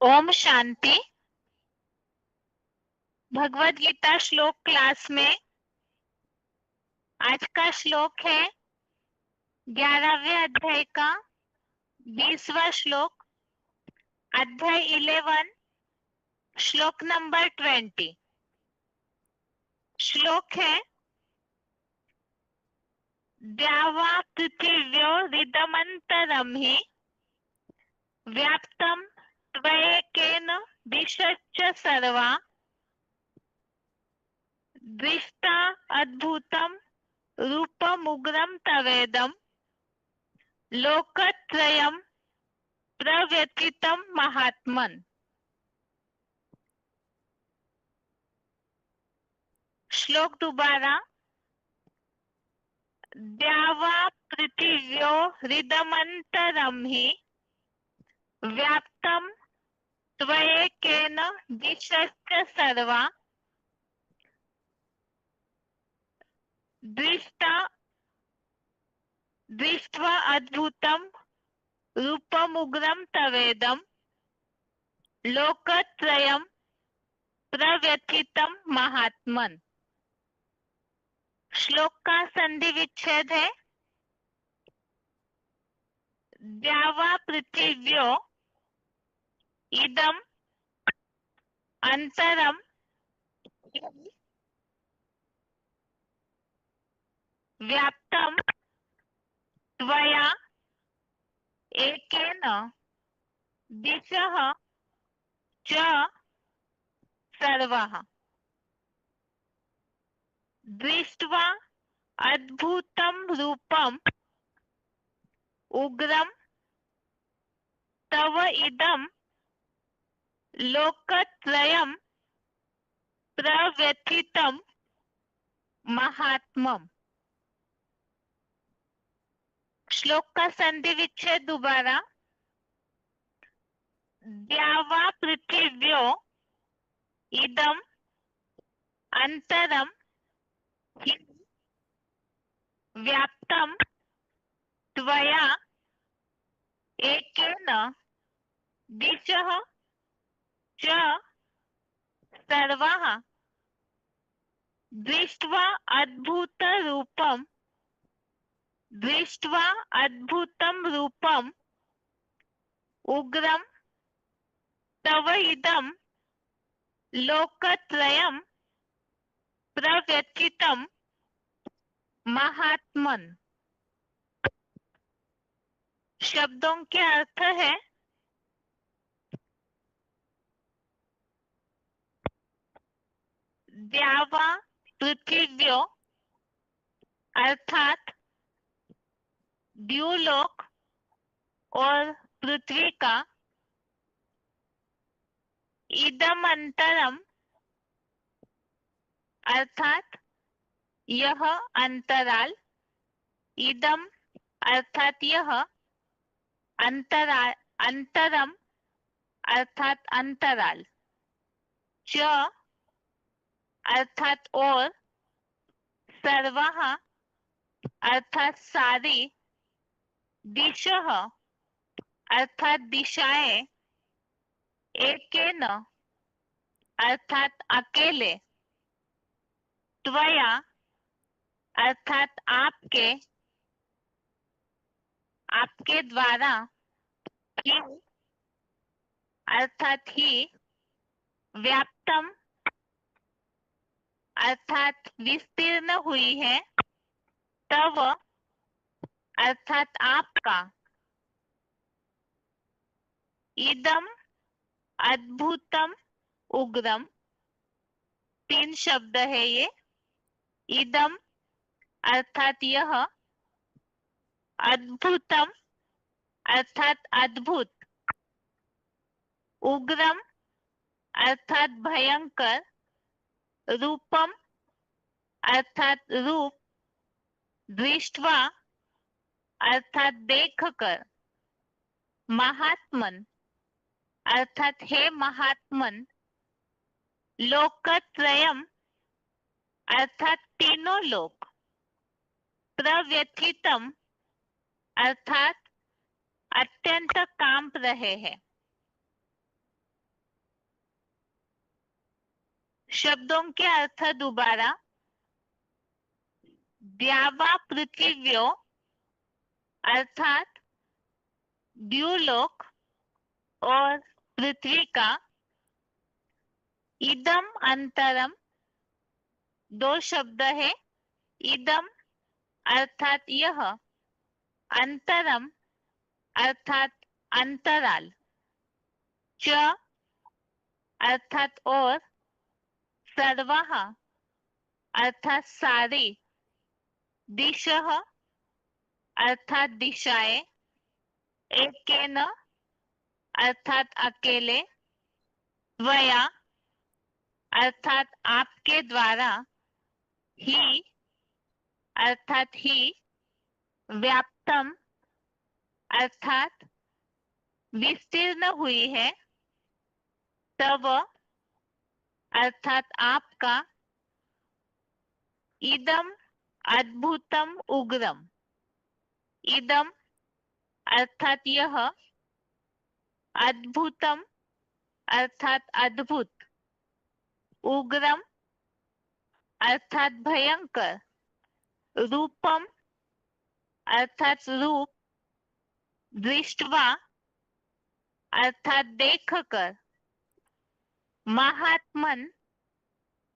ओम शांति। भगवत गीता श्लोक क्लास में आज का श्लोक है 11वें अध्याय का 20वां श्लोक, अध्याय 11, श्लोक नंबर 20। श्लोक है द्यावा पृथिव्योरिदमन्तरं हि व्याप्तं त्वयेकेन दिशश्च सर्वा दृष्टा अद्भुतं रूपमुग्रं तवेदं लोकत्रयं प्रव्यथितं महात्मन्। श्लोक दोबारा। द्यावा पृथिव्यो हृदमन्तरं हि व्याप्तं त्वयेकेन दिशश्च सर्वा दृष्ट्वा अद्भुतं रूपमुग्रं तवेदं लोकत्रयं प्रव्यथितं महात्मन्। श्लोक का संधि विच्छेद है द्यावा पृथिव्यो इदम अंतरम व्याप्तम त्वया एकेन दिशः च सर्वः दृष्ट्वा अद्भुतं रूपम् उग्रं तव इदं लोकत्रयं प्रव्यथितं महात्मम्। श्लोक का संधि विच्छेद दोबारा। द्यावा पृथिव्यो इदं अंतरम हि व्याप्तं त्वया एकेन दिशः च सर्वः दृष्ट्वा अद्भुतं रूपम् उग्रं तव इदं लोकत्रयं प्रव्यथितं महात्मन्। शब्दों के अर्थ है द्यावा पृथिव्यो अर्थात द्यूलोक और पृथ्वी का, इदम अंतरम अर्थात यह अंतराल, इदम अर्थात यह अंतराल, अंतरम अर्थात अंतराल, च अर्थात और, सर्वः अर्थात सारी, दिशः अर्थात दिशाएं, एकेन अर्थात अकेले, त्वया अर्थात आपके द्वारा, ही अर्थात ही, व्याप्तम अर्थात विस्तीर्ण हुई है, तव अर्थात आपका, इदम अद्भुतम उग्रम, 3 शब्द है ये। इदम अर्थात यह, अद्भुतम अर्थात अद्भुत, उग्रम अर्थात भयंकर, रूपम अर्थात रूप, दृष्ट्वा अर्थात देखकर, महात्मन अर्थात हे महात्मन, लोकत्रयम अर्थात तीनों लोक, प्रव्यथितम अर्थात अत्यंत कांप रहे हैं, शब्दों के अर्थ दोबारा। द्यावा पृथिव्यो अर्थात द्यूलोक और पृथ्वी का। इदम अंतरम, दो शब्द है। इदम अर्थात यह, अंतरम अर्थात अंतराल, च अर्थात और, सर्वः अर्थात सारी, दिशः अर्थात दिशाएं, एकेन अर्थात अकेले, त्वया अर्थात आपके द्वारा, ही अर्थात ही, व्याप्तम अर्थात विस्तीर्ण हुई है, तव अर्थात आपका, इदम अद्भुतम उग्रम, इदम अर्थात यह, अद्भुतम अर्थात अद्भुत, उग्रम अर्थात भयंकर, रूपम अर्थात रूप, दृष्टवा अर्थात देखकर, महात्मन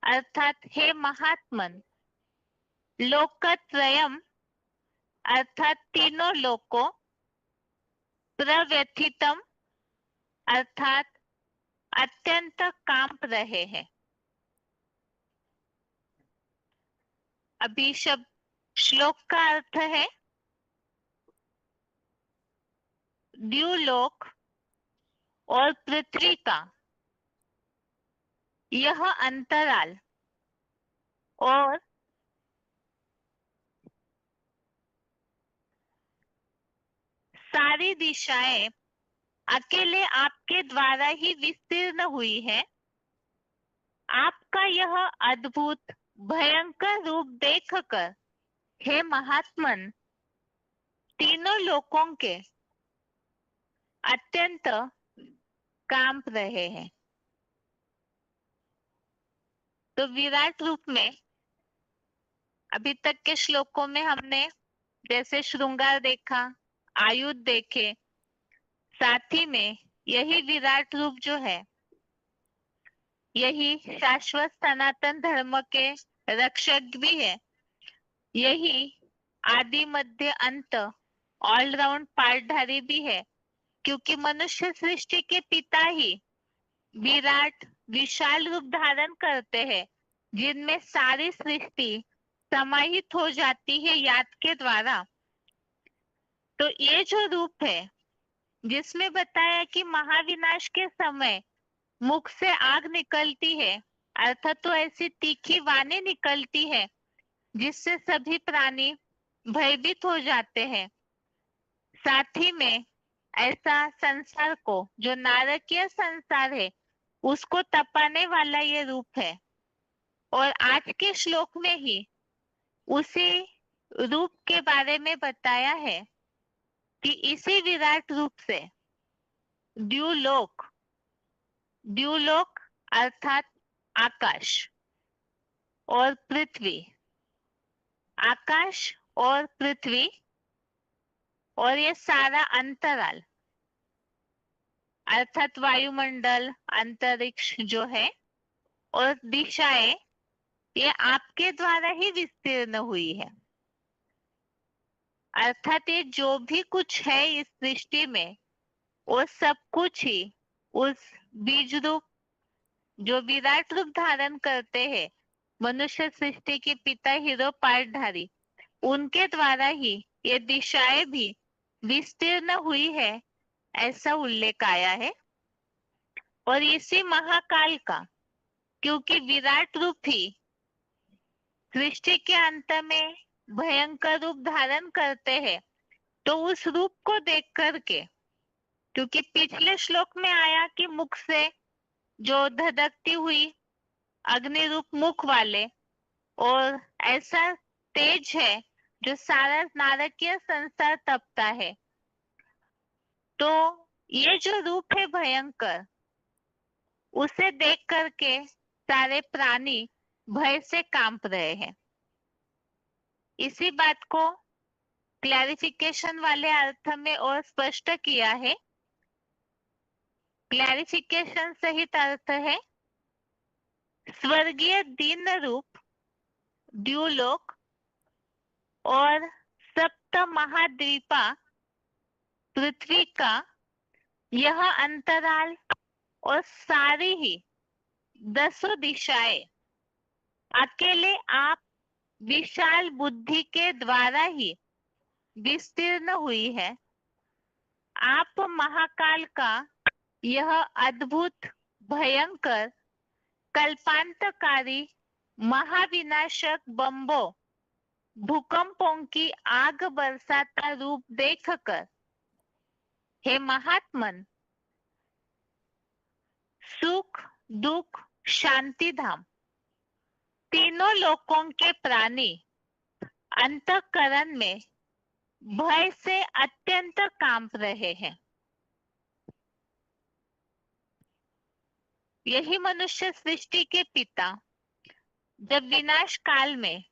अर्थात हे महात्मन, लोकत्रयम अर्थात तीनों लोकों, प्रव्यथितम अर्थात अत्यंत कांप रहे हैं। अभी शब्द श्लोक का अर्थ है, द्यूलोक और पृथ्वी का यह अंतराल और सारी दिशाएं अकेले आपके द्वारा ही विस्तीर्ण हुई है। आपका यह अद्भुत भयंकर रूप देखकर हे महात्मन, तीनों लोकों के अत्यंत कांप रहे हैं। तो विराट रूप में अभी तक के श्लोकों में हमने जैसे श्रृंगार देखा, आयुध देखे, साथ ही में यही विराट रूप जो है, यही शाश्वत सनातन धर्म के रक्षक भी है। यही आदि मध्य अंत ऑलराउंड पार्टधारी भी है, क्योंकि मनुष्य सृष्टि के पिता ही विराट विशाल रूप धारण करते हैं, जिनमें सारी सृष्टि समाहित हो जाती है याद के द्वारा। तो ये जो रूप है, जिसमें बताया कि महाविनाश के समय मुख से आग निकलती है, अर्थात तो ऐसी तीखी वाणी निकलती है जिससे सभी प्राणी भयभीत हो जाते हैं। साथ ही में ऐसा संसार को, जो नारकीय संसार है, उसको तपाने वाला ये रूप है। और आज के श्लोक में ही उसी रूप के बारे में बताया है कि इसी विराट रूप से द्यूलोक, द्यूलोक अर्थात आकाश और पृथ्वी, आकाश और पृथ्वी और ये सारा अंतराल अर्थात वायुमंडल, अंतरिक्ष जो है, और दिशाएं, ये आपके द्वारा ही विस्तीर्ण हुई है। अर्थात ये जो भी कुछ है इस सृष्टि में, वो सब कुछ ही उस बीज रूप, जो विराट रूप धारण करते हैं मनुष्य सृष्टि के पिता हीरो पार्टधारी, उनके द्वारा ही ये दिशाएं भी विस्तीर्ण हुई है, ऐसा उल्लेख आया है। और इसी महाकाल का, क्योंकि विराट रूप ही सृष्टि के अंत में भयंकर रूप धारण करते हैं, तो उस रूप को देख करके, क्योंकि पिछले श्लोक में आया कि मुख से जो धधकती हुई अग्नि रूप मुख वाले, और ऐसा तेज है जो सारा नारकीय संसार तपता है। तो ये जो रूप है भयंकर, उसे देख करके सारे प्राणी भय से कांप रहे हैं। इसी बात को क्लैरिफिकेशन वाले अर्थ में और स्पष्ट किया है। क्लैरिफिकेशन सहित अर्थ है, स्वर्गीय दीन रूप द्युलोक और सप्त महाद्वीपा पृथ्वी का यह अंतराल और सारी ही 10 दिशाएं अकेले आप विशाल बुद्धि के द्वारा ही विस्तीर्ण हुई है। आप महाकाल का यह अद्भुत भयंकर कल्पांतकारी महाविनाशक बम्बों भूकंपों की आग बरसाता रूप देखकर हे महात्मन, सुख दुख शांति धाम तीनों लोकों के प्राणी अंतःकरण में भय से अत्यंत कांप रहे हैं। यही मनुष्य सृष्टि के पिता जब विनाश काल में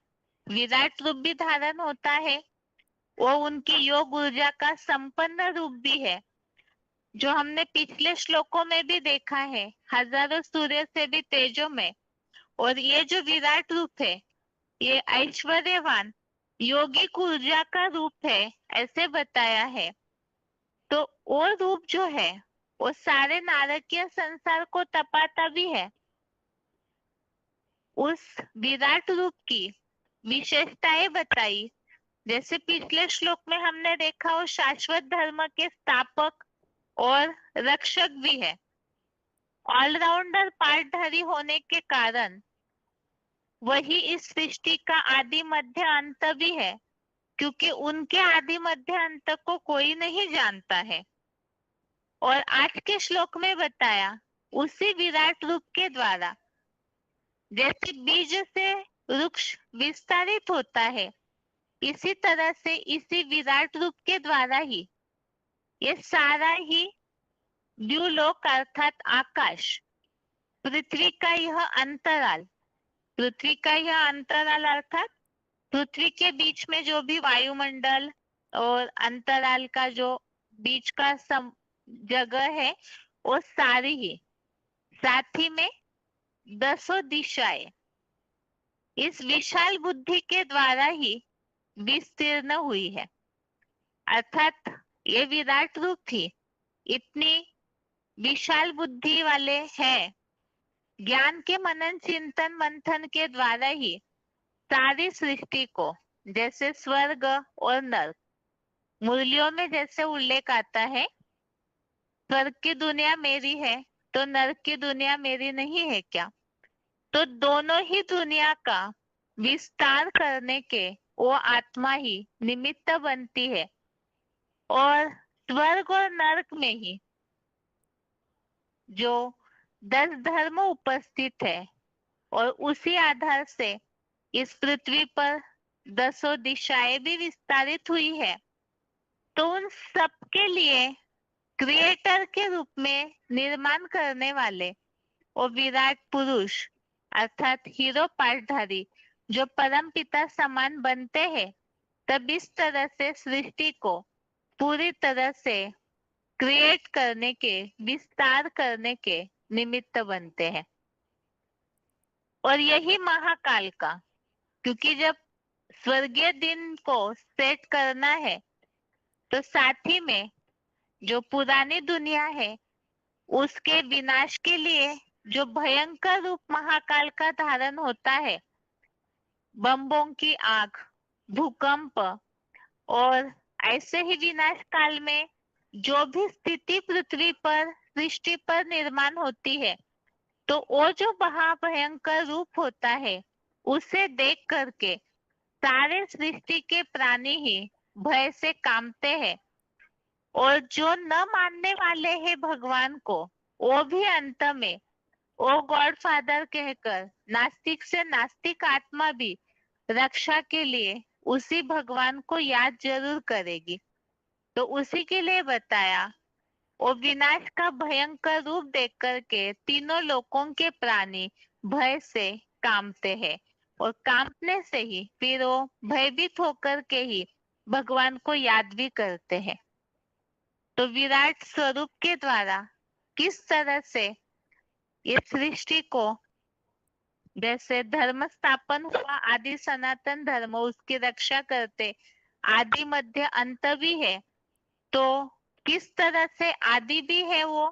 विराट रूप भी धारण होता है, वो उनकी योग ऊर्जा का संपन्न रूप भी है, जो हमने पिछले श्लोकों में भी देखा है, हजारों सूर्य से भी तेजों में। और ये जो विराट रूप है, ये ऐश्वर्यवान योगिक ऊर्जा का रूप है, ऐसे बताया है। तो वो रूप जो है वो सारे नारकीय संसार को तपाता भी है। उस विराट रूप की विशेषताएं बताई, जैसे पिछले श्लोक में हमने देखा वो शाश्वत धर्म के स्थापक और रक्षक भी है। ऑलराउंडर पार्टधारी होने के कारण वही इस सृष्टि का आदि मध्य अंत भी है, क्योंकि उनके आदि मध्य अंत को कोई नहीं जानता है। और आज के श्लोक में बताया उसी विराट रूप के द्वारा, जैसे बीज से वृक्ष विस्तारित होता है, इसी तरह से इसी विराट रूप के द्वारा ही ये सारा ही द्युलोक अर्थात आकाश, पृथ्वी का यह अंतराल, पृथ्वी का यह अंतराल अर्थात पृथ्वी के बीच में जो भी वायुमंडल और अंतराल का जो बीच का जगह है, वो सारी ही, साथ ही में 10 दिशाएं इस विशाल बुद्धि के द्वारा ही विस्तीर्ण हुई है। अर्थात ये विराट रूप थी, इतनी विशाल बुद्धि वाले हैं, ज्ञान के मनन चिंतन मंथन के द्वारा ही सारी सृष्टि को, जैसे स्वर्ग और नर्क, मुरलियों में जैसे उल्लेख आता है, स्वर्ग की दुनिया मेरी है तो नर्क की दुनिया मेरी नहीं है क्या? तो दोनों ही दुनिया का विस्तार करने के वो आत्मा ही निमित्त बनती है। और स्वर्ग और नरक में ही जो 10 धर्म उपस्थित है, और उसी आधार से इस पृथ्वी पर 10 दिशाएं भी विस्तारित हुई है। तो उन सबके लिए क्रिएटर के रूप में निर्माण करने वाले वो विराट पुरुष अर्थात हीरो पार्टधारी जो परम पिता समान बनते हैं, तब इस तरह से सृष्टि को पूरी तरह से क्रिएट करने के, विस्तार करने के निमित्त बनते हैं। और यही महाकाल का, क्योंकि जब स्वर्गीय दिन को सेट करना है, तो साथ ही में जो पुरानी दुनिया है उसके विनाश के लिए जो भयंकर रूप महाकाल का धारण होता है, बम्बों की आग, भूकंप, और ऐसे ही विनाश काल में जो भी स्थिति पृथ्वी पर, सृष्टि पर निर्माण होती है, तो वो जो महाभयंकर रूप होता है उसे देख करके सारे सृष्टि के प्राणी ही भय से कांपते हैं। और जो न मानने वाले हैं भगवान को, वो भी अंत में ओ गॉड फादर कहकर नास्तिक से नास्तिक आत्मा भी रक्षा के लिए उसी भगवान को याद जरूर करेगी। तो उसी के लिए बताया, वो विनाश का भयंकर रूप देख करके तीनों लोकों के प्राणी भय से कांपते हैं और कांपने से ही फिर वो भयभीत होकर के ही भगवान को याद भी करते हैं। तो विराट स्वरूप के द्वारा किस तरह से ये सृष्टि को, जैसे धर्म स्थापन हुआ आदि सनातन धर्म, उसकी रक्षा करते आदि मध्य अंत भी है, तो किस तरह से आदि भी है वो,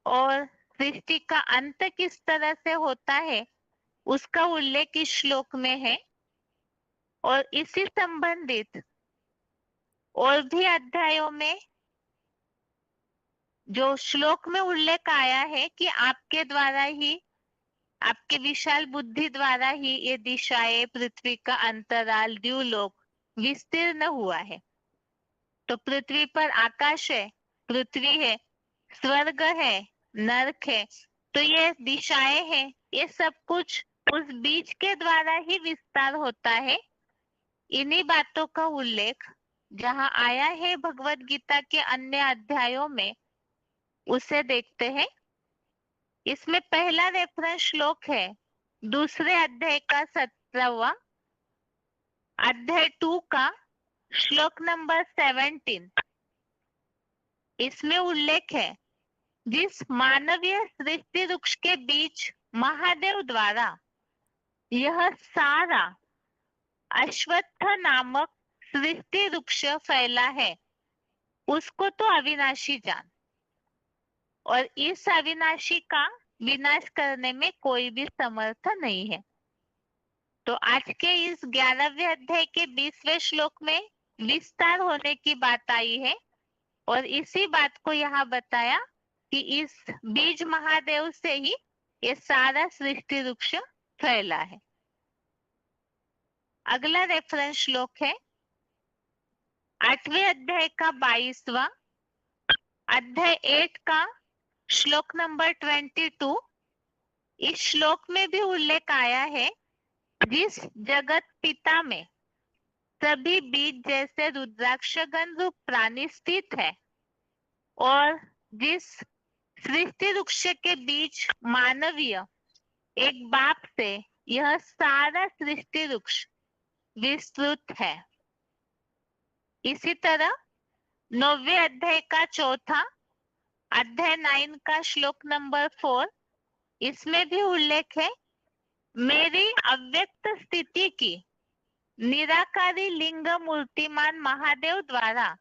और सृष्टि का अंत किस तरह से होता है उसका उल्लेख इस श्लोक में है। और इसी संबंधित और भी अध्यायों में जो श्लोक में उल्लेख आया है कि आपके द्वारा ही, आपके विशाल बुद्धि द्वारा ही ये दिशाएं, पृथ्वी का अंतराल, द्युलोक विस्तीर्ण हुआ है। तो पृथ्वी पर आकाश है, पृथ्वी है, स्वर्ग है, नरक है, तो ये दिशाएं हैं, ये सब कुछ उस बीज के द्वारा ही विस्तार होता है। इन्हीं बातों का उल्लेख जहाँ आया है भगवत गीता के अन्य अध्यायों में, उसे देखते हैं। इसमें पहला रेफरेंस श्लोक है दूसरे अध्याय का 17वां, अध्याय 2 का श्लोक नंबर 17। इसमें उल्लेख है, जिस मानवीय सृष्टि वृक्ष के बीच महादेव द्वारा यह सारा अश्वत्थ नामक सृष्टि वृक्ष फैला है, उसको तो अविनाशी जान, और इस अविनाशी का विनाश करने में कोई भी समर्थ नहीं है। तो आज के इस 11वें अध्याय के 20वें श्लोक में विस्तार होने की बात आई है, और इसी बात को यहाँ बताया कि इस बीज महादेव से ही ये सारा सृष्टि वृक्ष फैला है। अगला रेफरेंस श्लोक है 8वें अध्याय का 22वां, अध्याय 8 का श्लोक नंबर 22। इस श्लोक में भी उल्लेख आया है, जिस जगत पिता में सभी बीज जैसे रुद्राक्षगण रूप प्राणी स्थित है, और जिस सृष्टि वृक्ष के बीच मानवीय एक बाप से यह सारा सृष्टि वृक्ष विस्तृत है। इसी तरह 9वें अध्याय का 4था, अध्याय 9 का श्लोक नंबर 4, इसमें भी उल्लेख है, मेरी अव्यक्त स्थिति की निराकारी लिंग मूर्तिमान महादेव द्वारा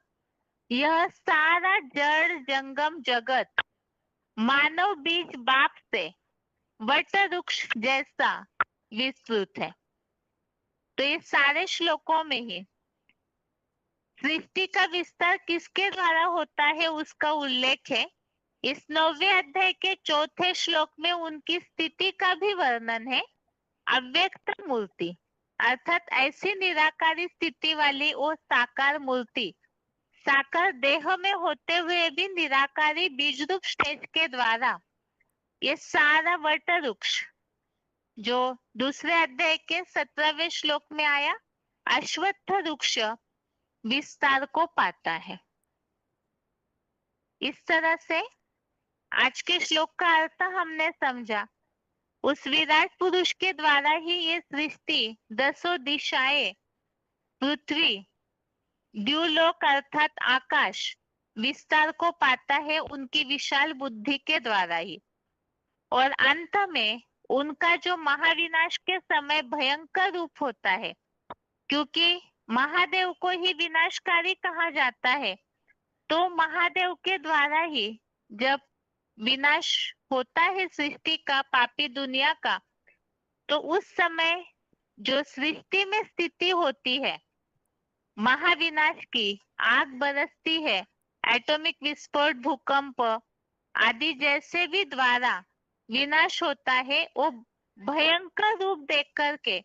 यह सारा जड़ जंगम जगत मानव बीज बाप से वट वृक्ष जैसा विस्तृत है। तो ये सारे श्लोकों में ही सृष्टि का विस्तार किसके द्वारा होता है उसका उल्लेख है। इस 9वें अध्याय के 4थे श्लोक में उनकी स्थिति का भी वर्णन है। अव्यक्त मूर्ति अर्थात ऐसी निराकारी स्थिति वाली वो साकार मूर्ति, साकार देह में होते हुए भी निराकारी बीज रूप स्टेज के द्वारा ये सारा वट वृक्ष, जो दूसरे अध्याय के 17वें श्लोक में आया, अश्वत्थ वृक्ष विस्तार को पाता है। इस तरह से आज के श्लोक का अर्थ हमने समझा। उस विराट पुरुष के द्वारा ही ये सृष्टि, 10 दिशाएं, पृथ्वी, द्युलोक अर्थात आकाश विस्तार को पाता है, उनकी विशाल बुद्धि के द्वारा ही। और अंत में उनका जो महाविनाश के समय भयंकर रूप होता है, क्योंकि महादेव को ही विनाशकारी कहा जाता है, तो महादेव के द्वारा ही जब विनाश होता है सृष्टि का, पापी दुनिया का, तो उस समय जो सृष्टि में स्थिति होती है, महाविनाश की आग बरसती है, एटॉमिक विस्फोट, भूकंप आदि जैसे भी द्वारा विनाश होता है, वो भयंकर रूप देख करके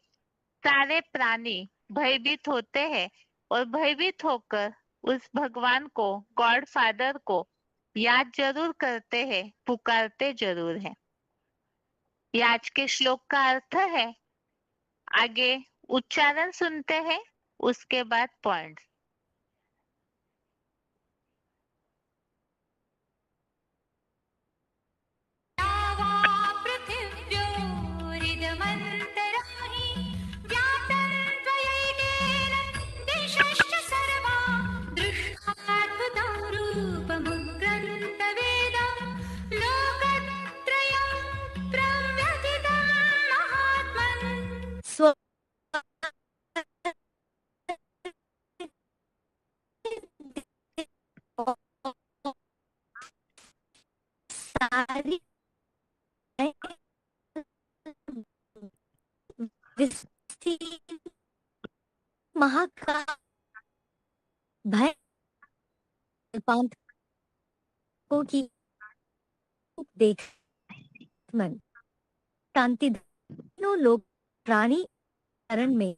सारे प्राणी भयभीत होते हैं, और भयभीत होकर उस भगवान को, गॉड फादर को याद जरूर करते हैं, पुकारते जरूर हैं। ये आज के श्लोक का अर्थ है। आगे उच्चारण सुनते हैं, उसके बाद पॉइंट्स। सारी विस्तीर्ण महाकाल भय कल्पांतकों की देख मन शांति दोनों लोग प्राणी चरण में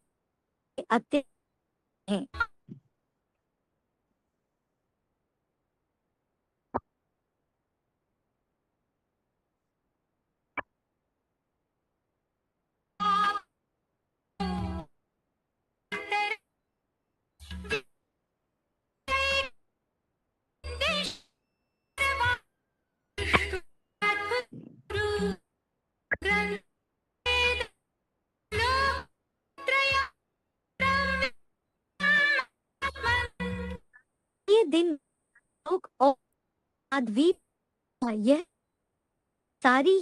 अत्यंत हैं। ये दिन लोक और द्वीप का यह सारी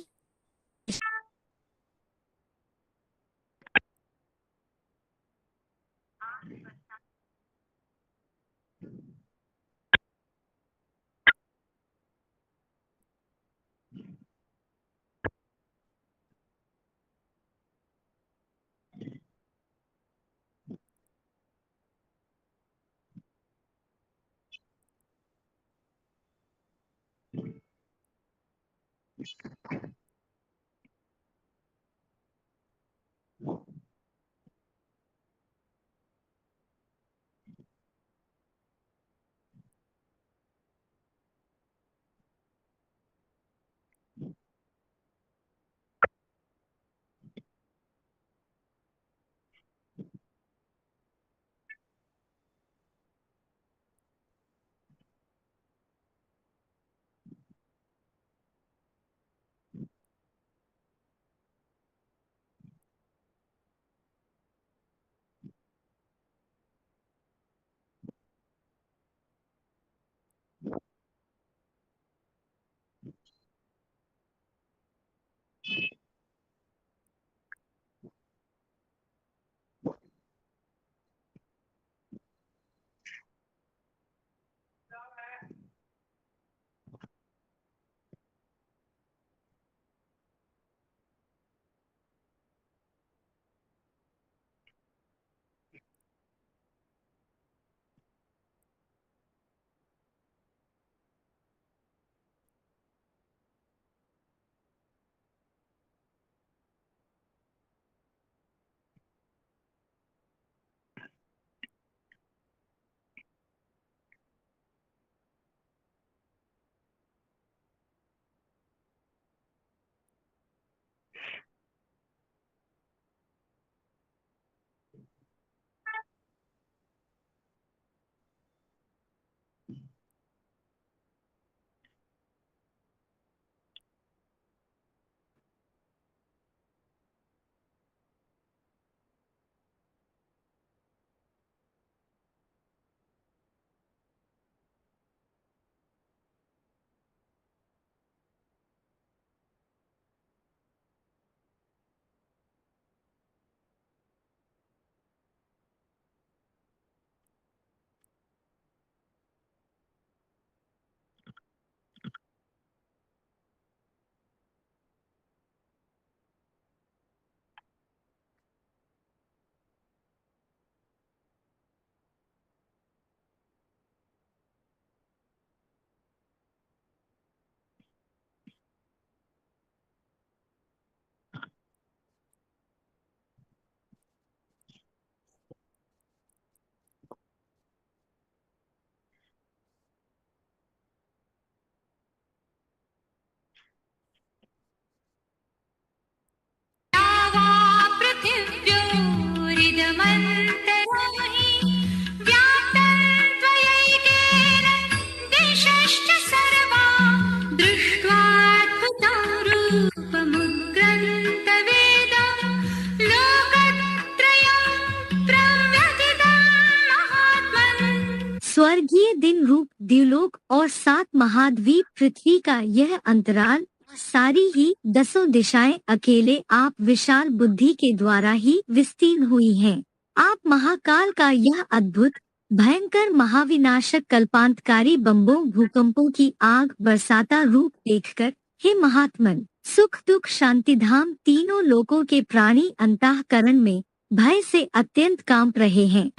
स्वर्गीय दिन रूप द्युलोक और 7 महाद्वीप पृथ्वी का यह अंतराल सारी ही 10 दिशाएं अकेले आप विशाल बुद्धि के द्वारा ही विस्तीर्ण हुई हैं। आप महाकाल का यह अद्भुत भयंकर महाविनाशक कल्पांतकारी बम्बों भूकंपों की आग बरसाता रूप देखकर हे महात्मन, सुख दुख शांति धाम तीनों लोकों के प्राणी अंतःकरण में भय से अत्यंत कांप रहे हैं।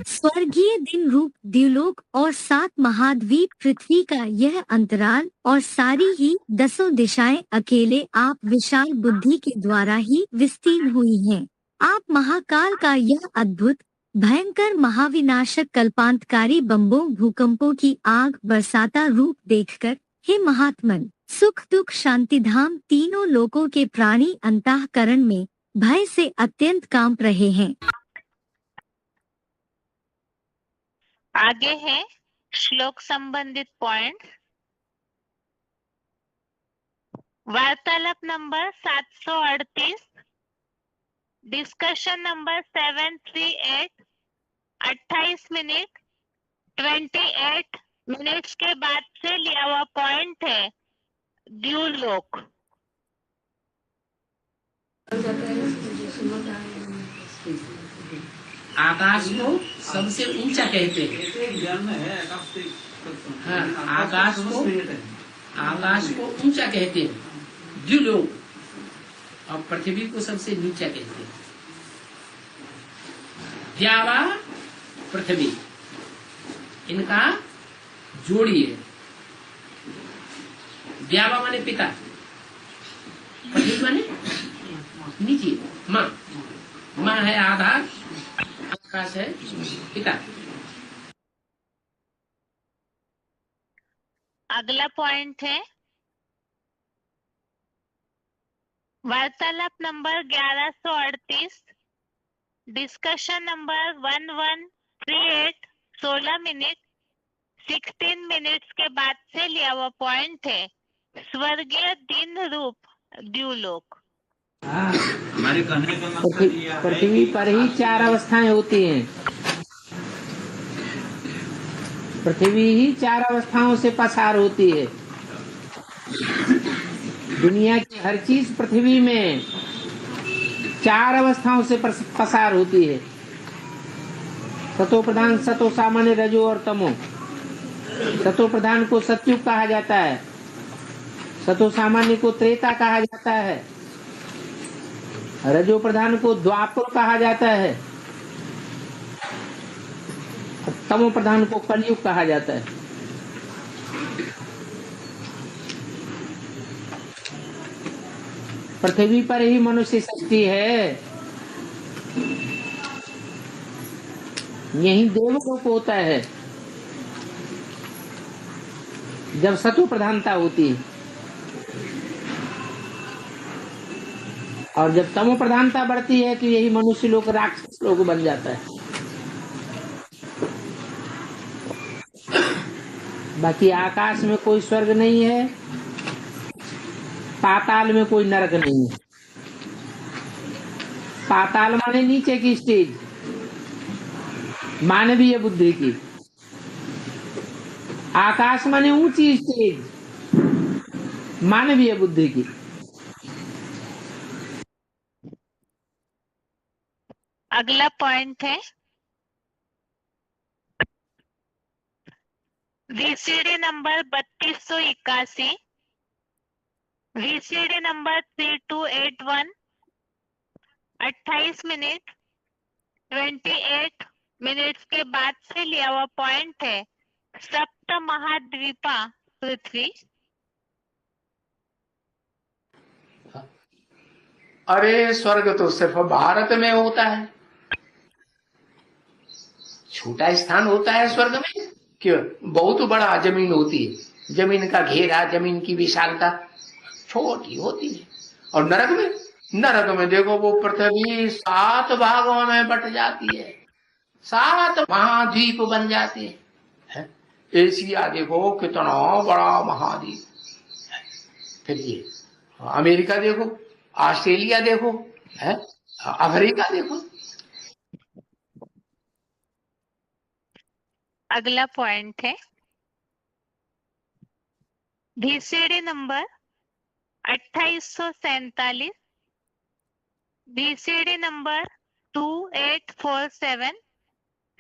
स्वर्गीय दिन रूप द्युलोक और 7 महाद्वीप पृथ्वी का यह अंतराल और सारी ही 10 दिशाएं अकेले आप विशाल बुद्धि के द्वारा ही विस्तीर्ण हुई हैं। आप महाकाल का यह अद्भुत भयंकर महाविनाशक कल्पांतकारी बम्बों भूकंपों की आग बरसाता रूप देखकर, हे महात्मन, सुख दुख शांति धाम तीनों लोकों के प्राणी अंतःकरण में भय से अत्यंत कांप रहे हैं। आगे है श्लोक संबंधित पॉइंट। वार्तालाप number 738, discussion number 738, 28 minute 28 minutes के बाद से लिया हुआ पॉइंट है द्युलोक। आकाश को सबसे ऊंचा कहते हैं। हाँ, आकाश को ऊंचा कहते हैं द्युलोक, और पृथ्वी को सबसे नीचा कहते हैं। द्यावा पृथ्वी, इनका जोड़ी है। द्यावा माने पिता, पृथ्वी माने नीचे, माँ है आधार, आकाश है पिता। अगला पॉइंट है वार्तालाप number 1138, discussion number 1138, 16 minute 16 minutes के बाद से लिया हुआ पॉइंट है स्वर्गीय दिन रूप द्युलोक। हमारे कहने का मतलब यह है पृथ्वी पर ही 4 अवस्थाएं होती हैं। पृथ्वी ही 4 अवस्थाओं से पसार होती है। दुनिया की हर चीज पृथ्वी में 4 अवस्थाओं से पसार होती है। सतो प्रधान, सतो सामान्य, रजो और तमो। सतो प्रधान को सतयुग कहा जाता है, सतो सामान्य को त्रेता कहा जाता है, रजो प्रधान को द्वापर कहा जाता है, तमो प्रधान को कलयुग कहा जाता है। पृथ्वी पर ही मनुष्य सृष्टि है। यही देवलोक होता है जब सतो प्रधानता होती है, और जब तमो प्रधानता बढ़ती है तो यही मनुष्य लोग राक्षस लोग बन जाता है। बाकी आकाश में कोई स्वर्ग नहीं है, पाताल में कोई नरक नहीं है। पाताल माने नीचे की स्टेज, मानवीय बुद्धि की। आकाश माने ऊंची स्टेज, मानवीय बुद्धि की। अगला पॉइंट है VCD number 3281, VCD number 3281, 28 minute 28 minutes के बाद से लिया हुआ पॉइंट है सप्त महाद्वीपा पृथ्वी। अरे स्वर्ग तो सिर्फ भारत में होता है, छोटा स्थान होता है स्वर्ग में। क्यों? बहुत बड़ा जमीन होती है, जमीन का घेरा, जमीन की विशालता छोटी होती है। और नरक में देखो वो पृथ्वी 7 भागों में बट जाती है, 7 महाद्वीप बन जाते हैं। एशिया देखो कितना बड़ा महाद्वीप, फिर ये अमेरिका देखो, ऑस्ट्रेलिया देखो, है अफ्रीका देखो। अगला पॉइंट है BCD number 2847, BCD number 2847,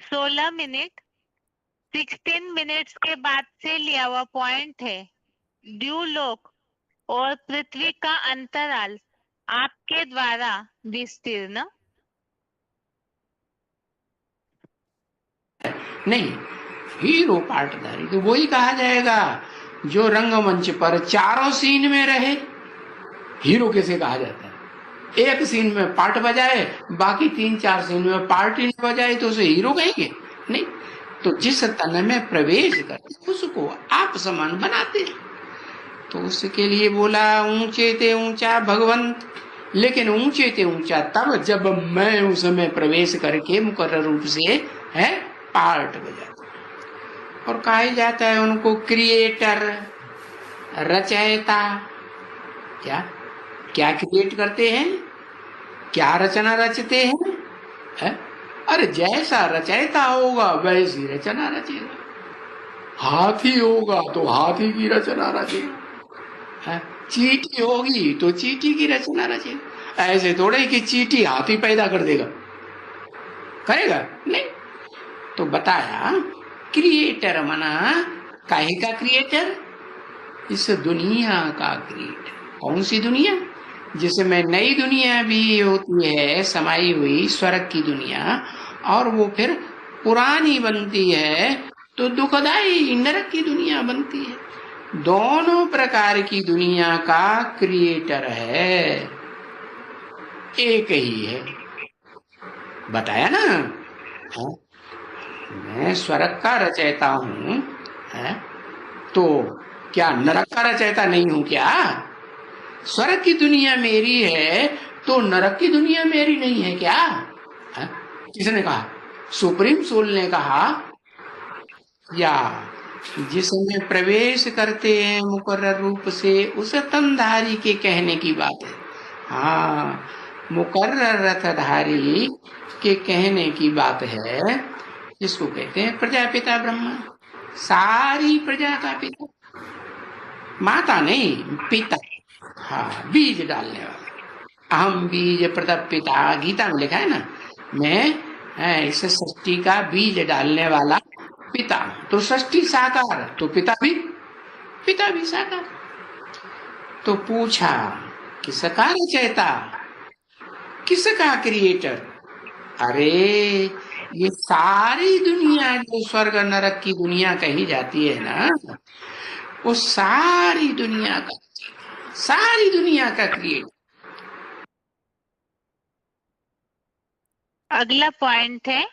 16 minute 16 minutes के बाद से लिया हुआ पॉइंट है। द्यूलोक और पृथ्वी का अंतराल आपके द्वारा विस्तीर्ण। नहीं, हीरो पार्टधारी तो वही कहा जाएगा जो रंगमंच पर चारों सीन में रहे। हीरो किसे कहा जाता है? एक सीन में पार्ट बजाए, बाकी 3-4 सीन में पार्ट ही नहीं बजाए तो उसे हीरो कहेंगे? नहीं। तो जिस तन में प्रवेश करते उसको आप समान बनाते। तो उसके लिए बोला ऊंचे ते ऊंचा भगवंत, लेकिन ऊंचे ते ऊंचा तब जब मैं उसमें प्रवेश करके मुकर्रर रूप से है पार्ट बजाता। और कहा जाता है उनको क्रिएटर, रचयिता। क्या क्या क्रिएट करते हैं, क्या रचना रचते हैं, है? अरे जैसा रचयिता होगा वैसी रचना रचेगा। हाथी होगा तो हाथी की रचना रचेगा, है? चींटी होगी तो चींटी की रचना रचेगा। ऐसे थोड़े कि चींटी हाथी पैदा कर देगा, करेगा? नहीं। तो बताया क्रिएटर मना काहे का क्रिएटर? इस दुनिया का क्रिएटर। कौन सी दुनिया? जिसमें नई दुनिया भी होती है समाई हुई, स्वर्ग की दुनिया, और वो फिर पुरानी बनती है तो दुखदाई नरक की दुनिया बनती है। दोनों प्रकार की दुनिया का क्रिएटर है, एक ही है। बताया ना? हाँ? मैं स्वर्ग का रचयिता हूं, है? तो क्या नरक का रचयिता नहीं हूं क्या? स्वर्ग की दुनिया मेरी है तो नरक की दुनिया मेरी नहीं है क्या? है? किसने कहा? सुप्रीम सोल ने कहा, या जिसमें प्रवेश करते हैं मुकर्रर रूप से उस तनधारी के कहने की बात है। हाँ, मुकर्रर रथधारी के कहने की बात है, जिसको कहते हैं प्रजापिता ब्रह्मा। सारी प्रजा का पिता, माता नहीं, पिता। हाँ, बीज डालने वाला। अहम बीज प्रतप पिता, गीता में लिखा है ना। मैं इस सृष्टि का बीज डालने वाला पिता। तो सृष्टि साकार तो पिता भी साकार। तो पूछा किसका रचयिता, किसका क्रिएटर? अरे ये सारी दुनिया जो स्वर्ग नरक की दुनिया कही जाती है ना, वो सारी दुनिया का क्रिएटर। अगला पॉइंट है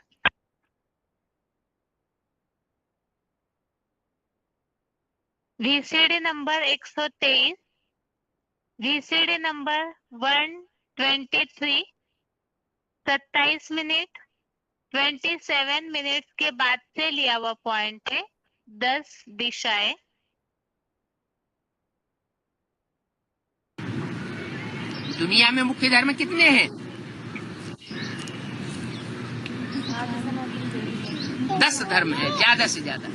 VCD number 123, VCD number 123, 27 minute 27 minute के बाद से लिया हुआ पॉइंट है 10 दिशाएं। दुनिया में मुख्य धर्म कितने हैं? 10 धर्म है, ज्यादा से ज्यादा।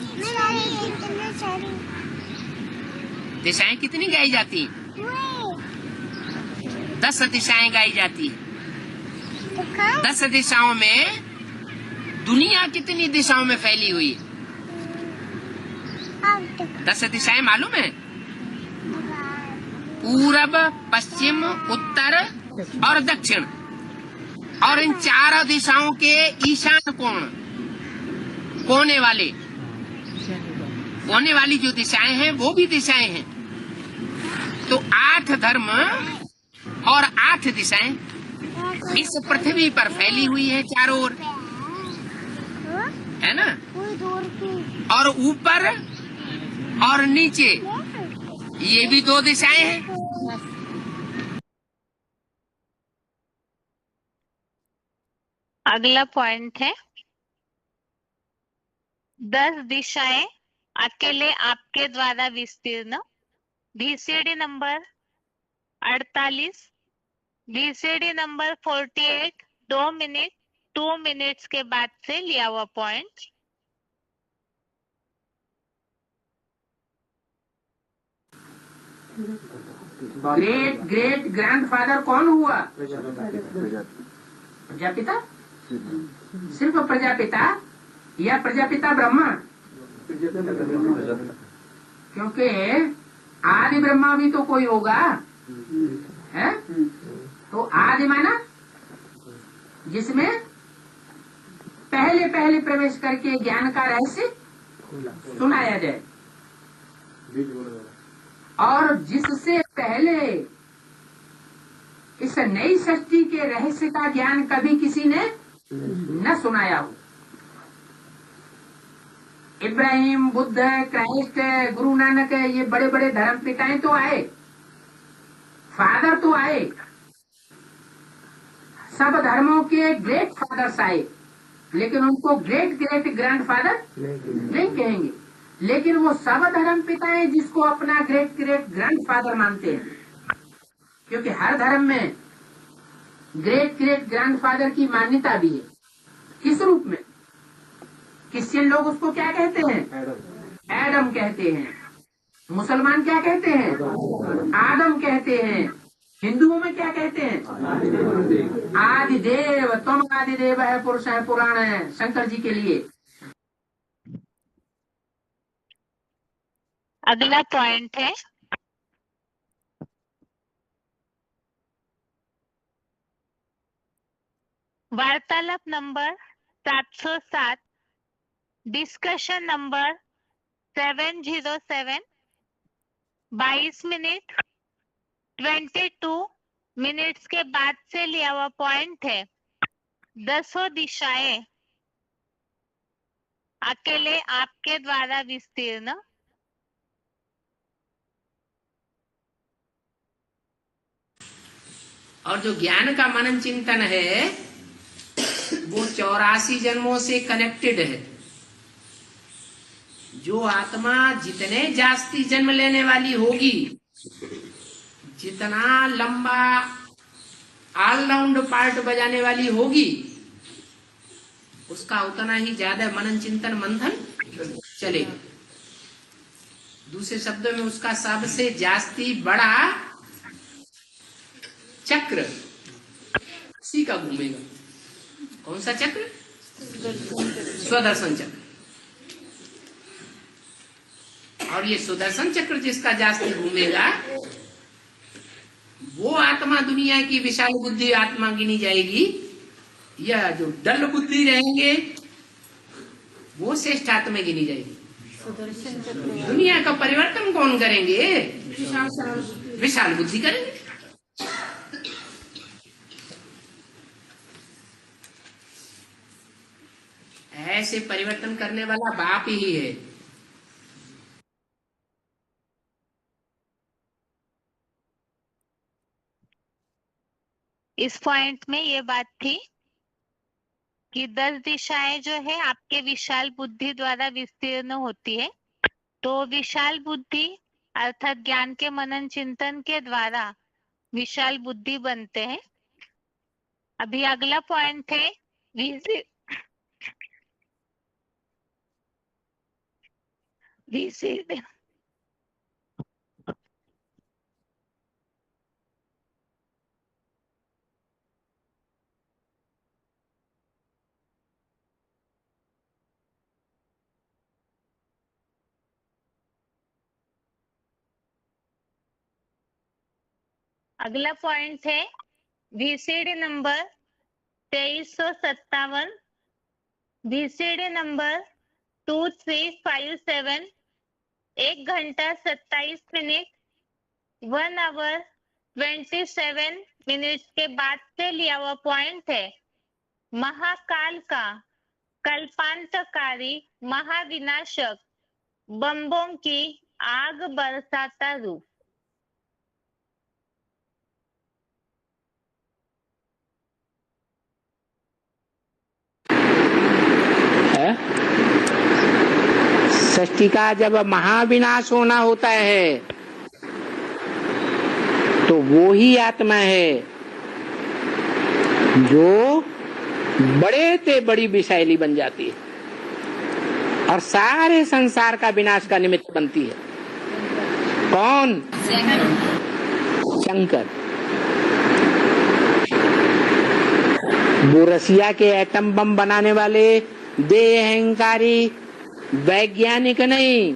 दिशाएं कितनी गाई जाती हैं? 10 दिशाएं गाई जाती है। 10 दिशाओं में दुनिया कितनी दिशाओं में फैली हुई है? 10 दिशाएं मालूम है? पूरब, पश्चिम, उत्तर और दक्षिण। और इन चारों दिशाओं के ईशान कोने वाली जो दिशाएं हैं वो भी दिशाएं हैं। तो 8 धर्म और 8 दिशाएं इस पृथ्वी पर फैली हुई है चारों ओर, है ना? और ऊपर और नीचे ये भी 2 दिशाएं हैं। अगला पॉइंट है 10 दिशाएं अकेले आपके द्वारा विस्तीर्ण। BCD number 48, VCD number 48 2 minutes के बाद से लिया हुआ पॉइंट। ग्रेट ग्रेट ग्रैंडफादर कौन हुआ? प्रजापिता। सिर्फ प्रजापिता या प्रजापिता ब्रह्मा? क्योंकि आदि ब्रह्मा भी तो कोई होगा, है? तो आदि माना जिसमें पहले पहले प्रवेश करके ज्ञान का रहस्य सुनाया जाए, और जिससे पहले इस नई सृष्टि के रहस्य का ज्ञान कभी किसी ने न सुनाया हो। इब्राहिम, बुद्ध, क्राइस्ट, गुरु नानक, ये बड़े बड़े धर्म पिताएं तो आए, फादर तो आए, सब धर्मों के ग्रेट फादर्स आए, लेकिन उनको ग्रेट ग्रेट ग्रैंडफादर नहीं कहेंगे। लेकिन वो सब धर्म पिताएं जिसको अपना ग्रेट ग्रेट ग्रैंडफादर मानते हैं, क्योंकि हर धर्म में ग्रेट ग्रेट ग्रैंडफादर की मान्यता भी है। किस रूप में? क्रिश्चियन लोग उसको क्या कहते हैं? एडम कहते हैं। मुसलमान क्या कहते हैं? आदम कहते हैं। हिंदुओं में क्या कहते हैं? आदिदेव। तुम आदिदेव है, पुरुष है, पुराण है, शंकर जी के लिए। अगला पॉइंट है वार्तालाप number 707, discussion number 707, 22 minute 22 minutes के बाद से लिया हुआ पॉइंट है। 10 दिशाएं अकेले आपके द्वारा विस्तीर्ण। और जो ज्ञान का मनन चिंतन है वो 84 जन्मों से कनेक्टेड है। जो आत्मा जितने जास्ती जन्म लेने वाली होगी, जितना लंबा ऑलराउंड पार्ट बजाने वाली होगी, उसका उतना ही ज्यादा मनन चिंतन मंथन चलेगा। दूसरे शब्दों में उसका सबसे जास्ती बड़ा चक्र उसी का घूमेगा। कौन सा चक्र? स्वदर्शन चक्र। और ये सुदर्शन चक्र जिसका जास्ती घूमेगा, वो आत्मा दुनिया की विशाल बुद्धि आत्मा गिनी जाएगी। या जो डल बुद्धि रहेंगे वो श्रेष्ठ आत्मा गिनी जाएगी। दुनिया का परिवर्तन कौन करेंगे? विशाल बुद्धि करेंगे। ऐसे परिवर्तन करने वाला बाप ही है। इस पॉइंट में ये बात थी कि 10 दिशाएं जो है आपके विशाल बुद्धि द्वारा विस्तीर्ण होती है। तो विशाल बुद्धि अर्थात ज्ञान के मनन चिंतन के द्वारा विशाल बुद्धि बनते हैं। अभी अगला पॉइंट है VCD। अगला पॉइंट है VCD नंबर 2357, VCD नंबर 2357, 1 घंटा 27 मिनट 1 आवर 27 मिनट्स के बाद से लिया हुआ पॉइंट है महाकाल का कल्पांतकारी महाविनाशक बम्बों की आग बरसाता रूप। सृष्टि का जब महाविनाश होना होता है तो वो ही आत्मा है जो बड़े ते बड़ी विषैली बन जाती है और सारे संसार का विनाश का निमित्त बनती है। कौन? शंकर। वो रसिया के एटम बम बनाने वाले देह अहंकारी वैज्ञानिक नहीं,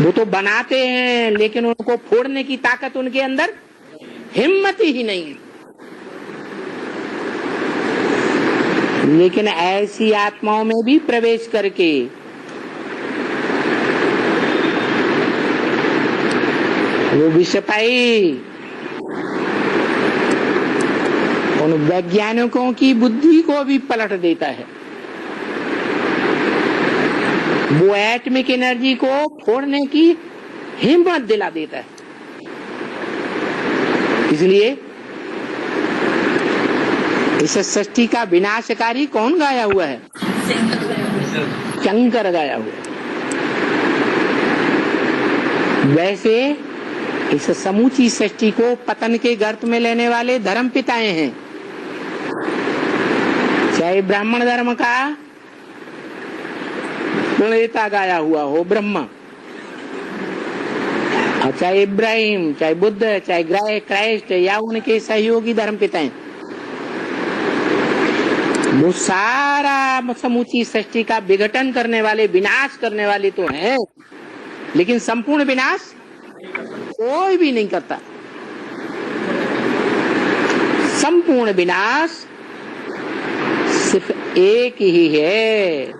वो तो बनाते हैं लेकिन उनको फोड़ने की ताकत उनके अंदर हिम्मत ही नहीं। लेकिन ऐसी आत्माओं में भी प्रवेश करके वो विषय पाई उन वैज्ञानिकों की बुद्धि को भी पलट देता है। वो एटमिक एनर्जी को फोड़ने की हिम्मत दिला देता है। इसलिए इस सृष्टि का विनाशकारी कौन गाया हुआ है? शंकर गाया हुआ है। वैसे इस समूची सृष्टि को पतन के गर्त में लेने वाले धर्म पिताएं हैं, चाहे ब्राह्मण धर्म का प्रणेता गाया हुआ हो ब्रह्मा, और चाहे इब्राहिम, चाहे बुद्ध, चाहे क्राइस्ट या उनके सहयोगी धर्म पिताएं, वो सारा समूची सृष्टि का विघटन करने वाले, विनाश करने वाले तो हैं, लेकिन संपूर्ण विनाश कोई भी नहीं करता। संपूर्ण विनाश सिर्फ एक ही है।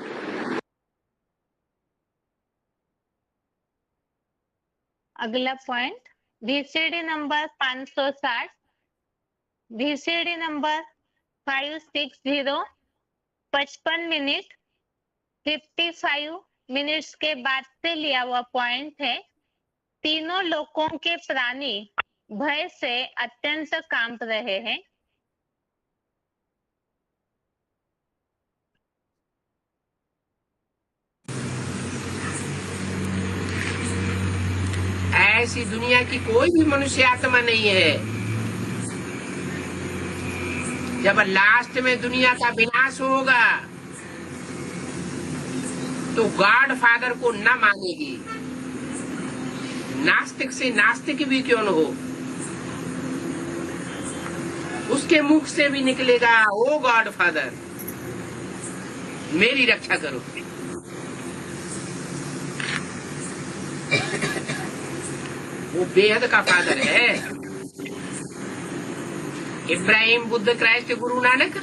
अगला point VCD number 560, VCD number 560 55 minute 55 minutes के बाद से लिया हुआ पॉइंट है। तीनों लोकों के प्राणी भय से अत्यंत कांप रहे हैं। ऐसी दुनिया की कोई भी मनुष्य आत्मा नहीं है। जब लास्ट में दुनिया का विनाश होगा तो गॉड फादर को न मानेगी, नास्तिक से नास्तिक भी क्यों न हो, उसके मुख से भी निकलेगा, ओ गॉड फादर मेरी रक्षा करो। वो बेहद का फादर है। इब्राहिम, बुद्ध, क्राइस्ट, गुरु नानक,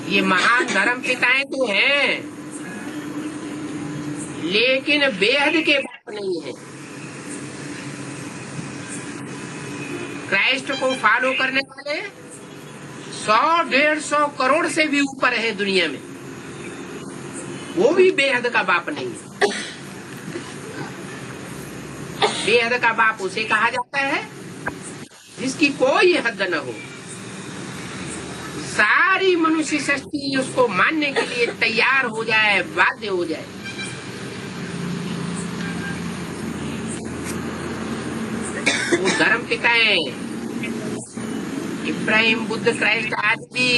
ये महान धर्म पिताएं तो हैं, लेकिन बेहद के बाप नहीं है। क्राइस्ट को फॉलो करने वाले 100-150 करोड़ से भी ऊपर है दुनिया में, वो भी बेहद का बाप नहीं है। बेहद का बाप उसे कहा जाता है जिसकी कोई हद न हो। सारी मनुष्य सृष्टि उसको मानने के लिए तैयार हो जाए, बाध्य हो जाए। वो धर्म पिताएं इब्राहिम, बुद्ध, क्राइस्ट आज भी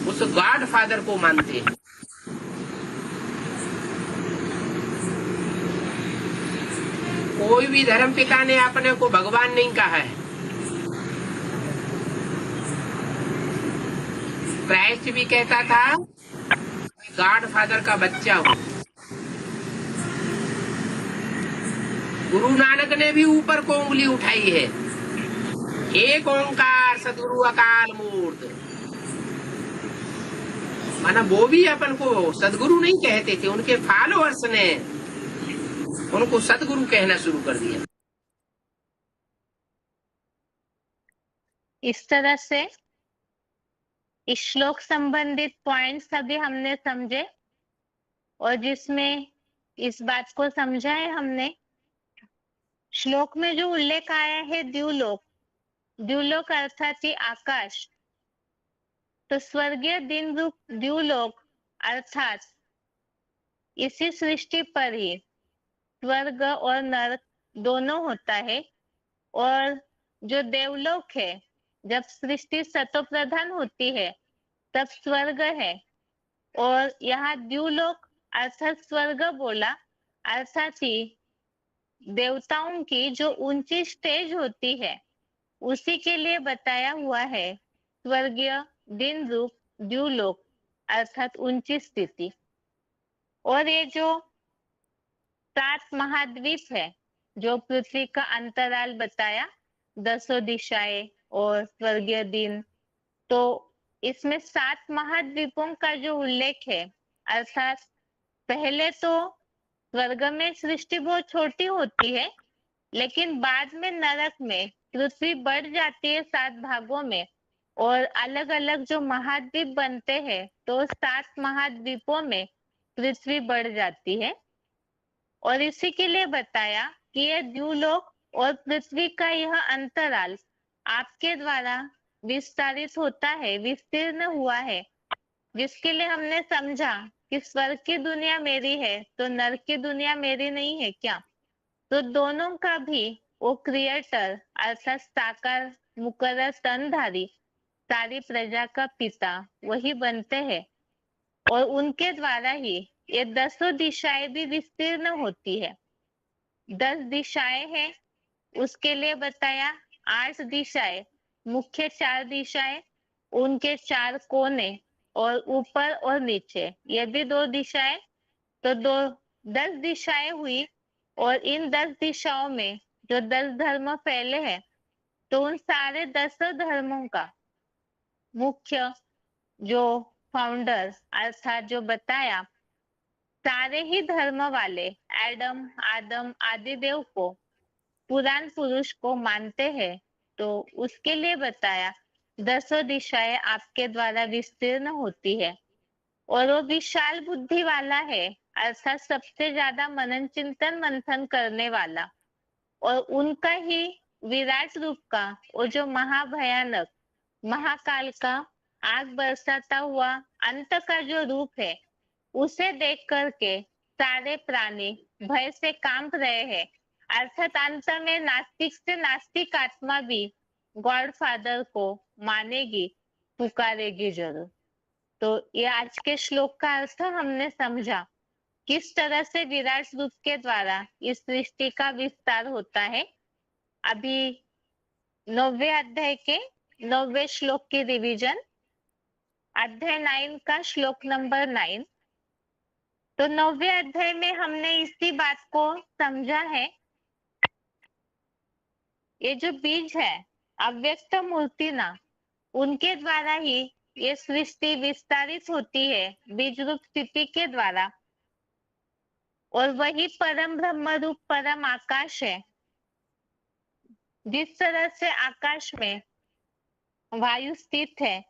उस गॉड फादर को मानते हैं। कोई भी धर्म पिता ने अपने को भगवान नहीं कहा है। क्राइस्ट भी कहता था गॉड फादर का बच्चा हूं। गुरु नानक ने भी ऊपर को उंगली उठाई है, एक ओंकार सदगुरु अकाल मूर्त। माना वो भी अपन को सदगुरु नहीं कहते थे, उनके फॉलोअर्स ने उनको सदगुरु कहना शुरू कर दिया। इस तरह से इस श्लोक संबंधित पॉइंट्स अभी हमने समझे, और जिसमें इस बात को समझा है हमने, श्लोक में जो उल्लेख आया है द्युलोक, द्युलोक अर्थात ही आकाश, तो स्वर्गीय दिन रूप द्युलोक अर्थात इसी सृष्टि पर ही स्वर्ग और नरक दोनों होता है। और जो देवलोक है, जब सृष्टि सतो प्रधान होती है तब स्वर्ग है, और यहाँ द्युलोक अर्थात स्वर्ग बोला अर्थात ही देवताओं की जो ऊंची स्टेज होती है उसी के लिए बताया हुआ है स्वर्गीय दिन रूप द्युलोक अर्थात ऊंची स्थिति। और ये जो 7 महाद्वीप है, जो पृथ्वी का अंतराल बताया, 10 दिशाएं और स्वर्गीय दिन, तो इसमें 7 महाद्वीपों का जो उल्लेख है, अर्थात पहले तो स्वर्ग में सृष्टि बहुत छोटी होती है, लेकिन बाद में नरक में पृथ्वी बढ़ जाती है 7 भागों में, और अलग अलग जो महाद्वीप बनते हैं, तो 7 महाद्वीपों में पृथ्वी बढ़ जाती है। और इसी के लिए बताया कि यह द्युलोक और पृथ्वी का यह अंतराल आपके द्वारा विस्तारित होता है, विस्तीर्ण हुआ है, जिसके लिए हमने समझा कि स्वर्ग की दुनिया मेरी है तो नरक की दुनिया मेरी नहीं है क्या। तो दोनों का भी वो क्रिएटर अर्थात साकार मुकर्रर तनधारी सारी प्रजा का पिता वही बनते हैं, और उनके द्वारा ही ये 10 दिशाएं भी विस्तीर्ण होती है। 10 दिशाएं हैं, उसके लिए बताया 8 दिशाएं, मुख्य 4 दिशाएं, उनके 4 कोने और ऊपर और नीचे ये भी 2 दिशाएं, तो 10 दिशाएं हुई। और इन 10 दिशाओं में जो 10 धर्म फैले हैं, तो उन सारे 10 धर्मों का मुख्य जो फाउंडर अर्थात जो बताया, सारे ही धर्म वाले आदम आदिदेव को पुराण पुरुष को मानते हैं, तो उसके लिए बताया 10 दिशाएं आपके द्वारा विस्तीर्ण होती है, और वो विशाल बुद्धि वाला है अर्थात सबसे ज्यादा मनन चिंतन मंथन करने वाला, और उनका ही विराट रूप का वो जो महाभयानक महाकाल का आग बरसाता हुआ अंत का जो रूप है, उसे देख करके सारे प्राणी भय से कांप रहे हैं, अर्थात अंत में नास्तिक से नास्तिक आत्मा भी गॉड फादर को मानेगी, पुकारेगी जरूर। तो ये आज के श्लोक का अर्थ हमने समझा, किस तरह से विराट रूप के द्वारा इस सृष्टि का विस्तार होता है। अभी 9वें अध्याय के 9वें श्लोक की रिवीजन, अध्याय 9 का श्लोक नंबर 9। तो 9वें अध्याय में हमने इसी बात को समझा है, ये जो बीज है अव्यक्त मूर्ति ना, उनके द्वारा ही ये सृष्टि विस्तारित होती है बीज रूप स्थिति के द्वारा, और वही परम ब्रह्म रूप परम आकाश है। जिस तरह से आकाश में वायु स्थित है,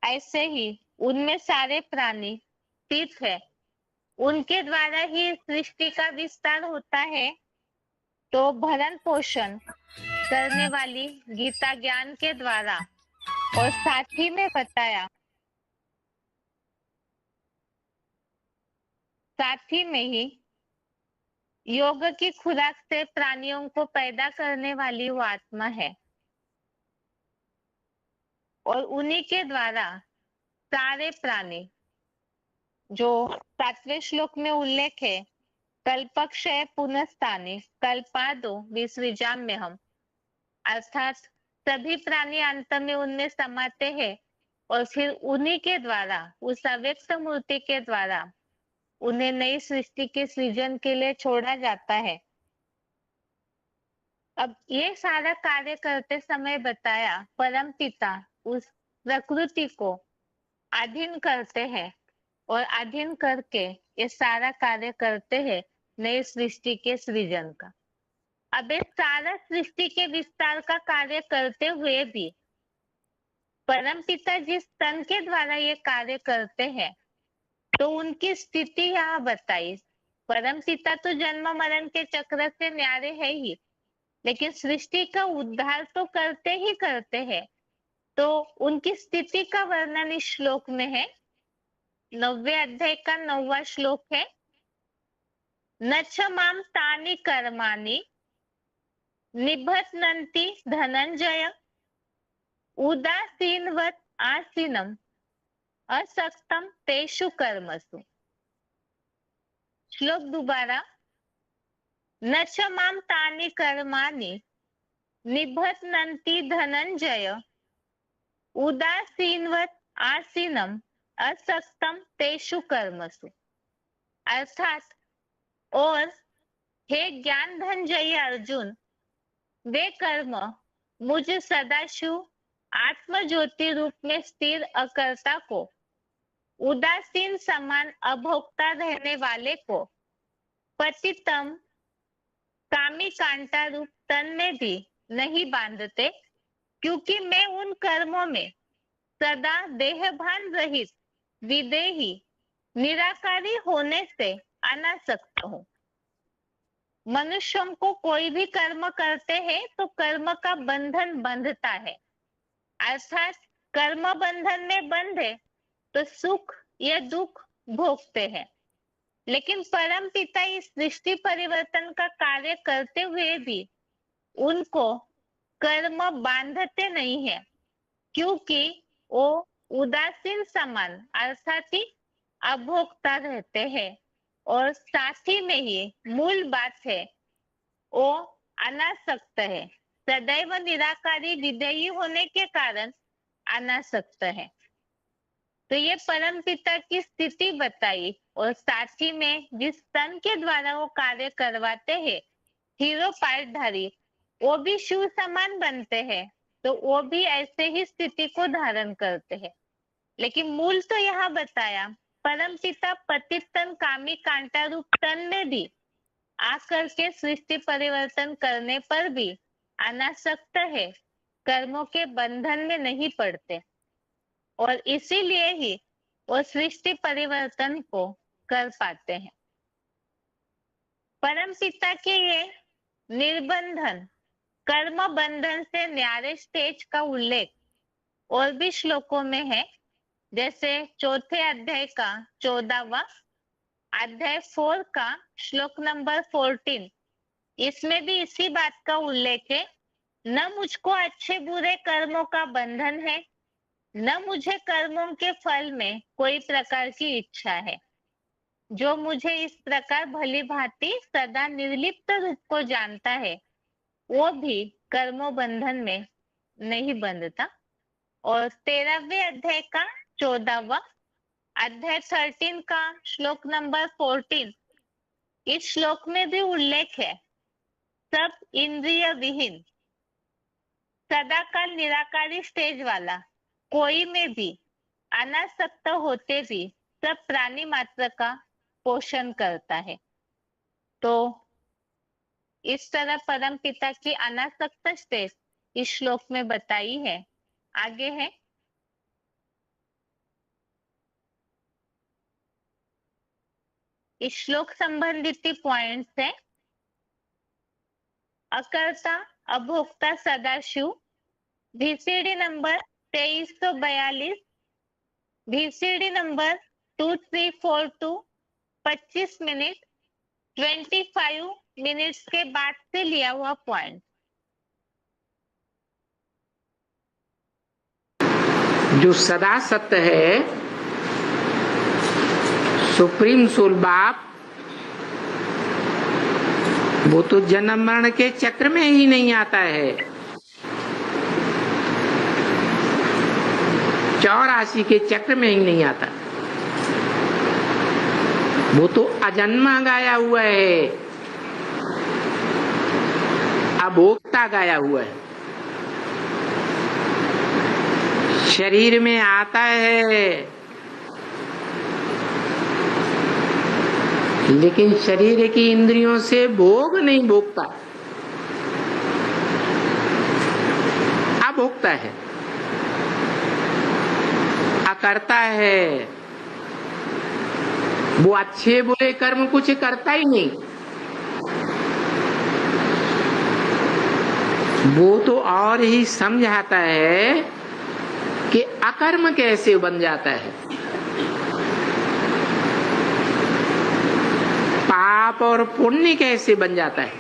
ऐसे ही उनमें सारे प्राणी स्थित है, उनके द्वारा ही सृष्टि का विस्तार होता है। तो भरण पोषण करने वाली गीता ज्ञान के द्वारा, और साथ ही में बताया साथ ही में ही योग की खुराक से प्राणियों को पैदा करने वाली वो आत्मा है, और उन्हीं के द्वारा सारे प्राणी, जो 7वें श्लोक में उल्लेख है, कल्पक्षय पुनस्तानी कल्पादो विसृजाम में हम, अर्थात सभी प्राणी अंत में उनमें समाते हैं, और फिर उन्हीं के द्वारा उस अव्यक्त मूर्ति के द्वारा उन्हें नई सृष्टि के सृजन के लिए छोड़ा जाता है। अब ये सारा कार्य करते समय बताया परम पिता उस प्रकृति को अधीन करते हैं, और अधीन करके ये सारा कार्य करते हैं नई सृष्टि के सृजन का। अब ये सारा सृष्टि के विस्तार का कार्य करते हुए भी परम पिता जिस तन के द्वारा ये कार्य करते हैं, तो उनकी स्थिति यहाँ बताई। परम पिता तो जन्म मरण के चक्र से न्यारे है ही, लेकिन सृष्टि का उद्धार तो करते ही करते हैं। तो उनकी स्थिति का वर्णन इस श्लोक में है। 9वें अध्याय का 9वां श्लोक है, न च माम तानि कर्माणि निबध्नन्ति धनंजय उदासीनवत् आसीनम् असक्तम तेषु कर्मसु। श्लोक दोबारा। न च मां तानि कर्माणि निबध्नन्ति धनंजय उदासीनवत् आसीनम् असक्तम तेषु कर्मसु। अर्थात और हे ज्ञान धनंजय अर्जुन, वे कर्म मुझ सदाशिव आत्म ज्योति रूप में स्थिर अकर्ता को, उदासीन समान अभोक्ता रहने वाले को, पतितम कामी कांटा रूप तन में भी नहीं बांधते, क्योंकि मैं उन कर्मों में सदा देहभान रहित विदेही निराकारी होने से अनासक्त हूँ। मनुष्यों को कोई भी कर्म करते हैं तो कर्म का बंधन बंधता है, अर्थात कर्म बंधन में बंधे तो सुख या दुख भोगते हैं। लेकिन परम पिता इस सृष्टि परिवर्तन का कार्य करते हुए भी उनको कर्म बांधते नहीं है, क्योंकि वो उदासीन समान अर्थात ही अभोक्ता रहते हैं। और साथ ही में ही मूल बात है, वो अनासक्त है, सदैव निराकारी विधेयी होने के कारण अनासक्त है। तो ये परम पिता की स्थिति बताई और साथ ही में जिस तन के द्वारा वो कार्य करवाते हैं, हीरो पार्टधारी, वो भी शिव समान बनते हैं, तो वो भी ऐसे ही स्थिति को धारण करते हैं। लेकिन मूल तो यहाँ बताया, परम पिता पतित तन कामी कांटा रूप तन में भी आकर के सृष्टि परिवर्तन करने पर भी अनासक्त है, कर्मों के बंधन में नहीं पड़ते, और इसीलिए ही वो सृष्टि परिवर्तन को कर पाते हैं। परम पिता के ये निर्बंधन कर्म बंधन से न्यारे स्टेज का उल्लेख और भी श्लोकों में है, जैसे चौथे अध्याय का 14वां, अध्याय 4 का श्लोक नंबर 14, इसमें भी इसी बात का उल्लेख है। न मुझको अच्छे बुरे कर्मों का बंधन है, न मुझे कर्मों के फल में कोई प्रकार की इच्छा है। जो मुझे इस प्रकार भली भांति सदा निर्लिप्त रूप को जानता है, वो भी कर्मों बंधन में नहीं बंधता। और 13वें अध्याय का 14वां, अध्याय 13 का श्लोक नंबर 14, इस श्लोक में भी उल्लेख है, सब इंद्रिय विहीन सदाकाल निराकारी स्टेज वाला कोई में भी अनासक्त होते भी सब प्राणी मात्र का पोषण करता है। तो इस तरह परम पिता की अनासक्त स्टेज इस श्लोक में बताई है। आगे है, इस श्लोक संबंधित पॉइंट्स है, अकर्ता अभोक्ता Sadashiv, VCD number 2342, VCD number 2342, 25 minute 25 minutes के बाद से लिया हुआ पॉइंट। जो सदा सत्य है, सुप्रीम सोल बाप, वो तो जन्म मरण के चक्र में ही नहीं आता है, 84 के चक्र में ही नहीं आता, वो तो अजन्मा गाया हुआ है, अभोक्ता गाया हुआ है। शरीर में आता है, लेकिन शरीर की इंद्रियों से भोग नहीं भोगता, अभोक्ता है, अकर्ता है। वो अच्छे बुरे कर्म कुछ करता ही नहीं, वो तो और ही समझाता है कि अकर्म कैसे बन जाता है, पाप और पुण्य कैसे बन जाता है।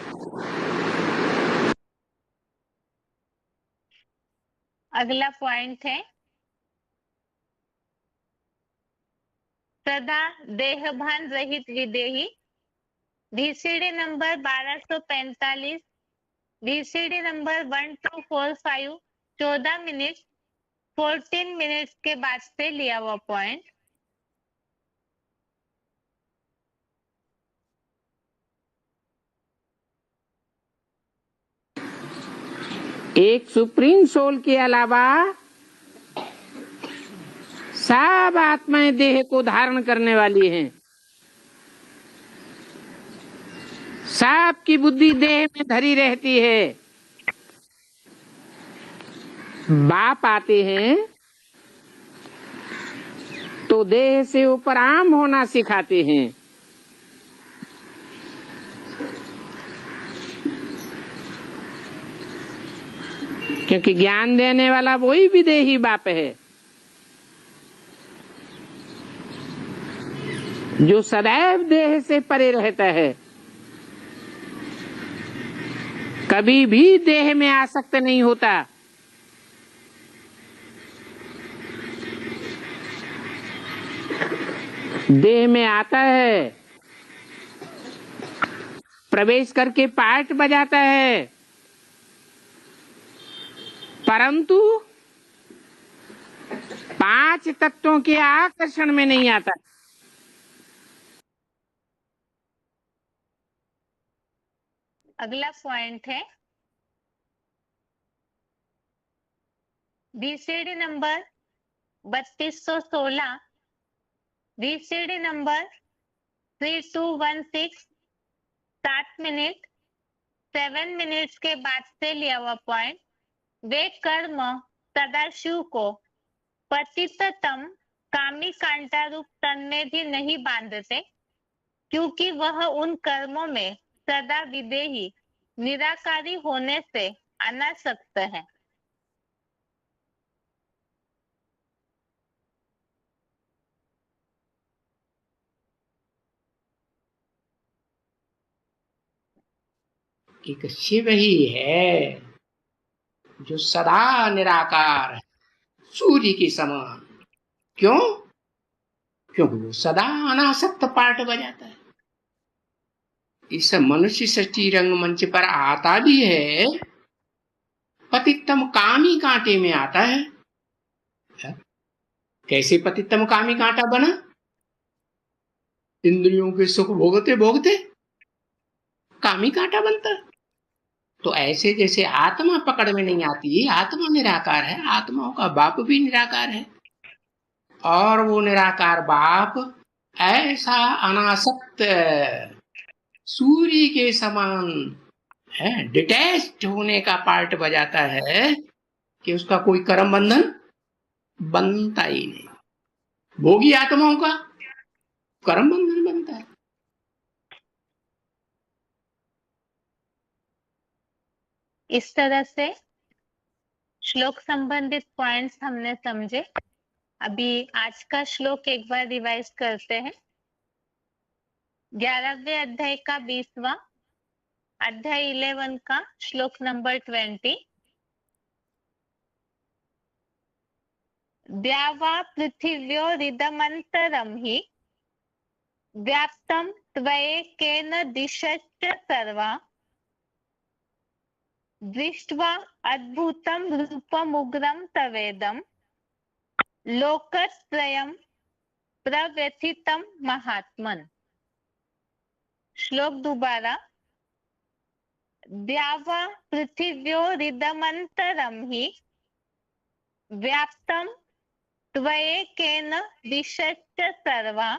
अगला पॉइंट है सदा देहभान रहित विदेही। VCD number 1245, VCD number 1245, 14 minute 14 minutes के बाद से लिया हुआ पॉइंट। एक सुप्रीम सोल के अलावा सब आत्माएं देह को धारण करने वाली हैं। सबकी बुद्धि देह में धरी रहती है। बाप आते हैं तो देह से उपराम होना सिखाते हैं। क्योंकि ज्ञान देने वाला वही विदेही बाप है जो सदैव देह से परे रहता है, कभी भी देह में आसक्त नहीं होता। देह में आता है, प्रवेश करके पार्ट बजाता है, परंतु 5 तत्वों के आकर्षण में नहीं आता। अगला पॉइंट है VCD number 3216, VCD number 3216, 7 minute 7 minutes के बाद से लिया हुआ पॉइंट। वे कर्म सदाशिव को पतिततम कामी कांटा रूप तन में भी नहीं बांधते, क्योंकि वह उन कर्मों में सदा विदेही निराकारी होने से अनासक्त है। एक शिव ही है जो सदा निराकार है, सूर्य के समान। क्यों? क्योंकि वो सदा अनासक्त पार्ट बजाता है। इस मनुष्य सृष्टि रंगमंच पर आता भी है, पतितम कामी कांटे में आता है। कैसे पतितम कामी कांटा बना? इंद्रियों के सुख भोगते भोगते कामी कांटा बनता। तो ऐसे जैसे आत्मा पकड़ में नहीं आती, आत्मा निराकार है, आत्माओं का बाप भी निराकार है, और वो निराकार बाप ऐसा अनासक्त सूर्य के समान है, डिटैच्ड होने का पार्ट बजाता है कि उसका कोई कर्म बंधन बनता ही नहीं। भोगी आत्माओं का कर्म बंधन बनता है। इस तरह से श्लोक संबंधित पॉइंट्स हमने समझे। अभी आज का श्लोक एक बार रिवाइज करते हैं। 11वें अध्याय का 20वां अध्याय 11 का श्लोक नंबर 20। द्यावा पृथिव्योरिदमन्तरं हि व्याप्तं त्वयेकेन दिशश्च सर्वा दृष्ट्वा अद्भुतं रूपमुग्रं तवेदं लोकत्रयं प्रव्यथितं महात्मन्। श्लोक दोबारा। द्यावा पृथिव्योरिदमन्तरं हि व्याप्तं त्वयेकेन दिशश्च सर्वा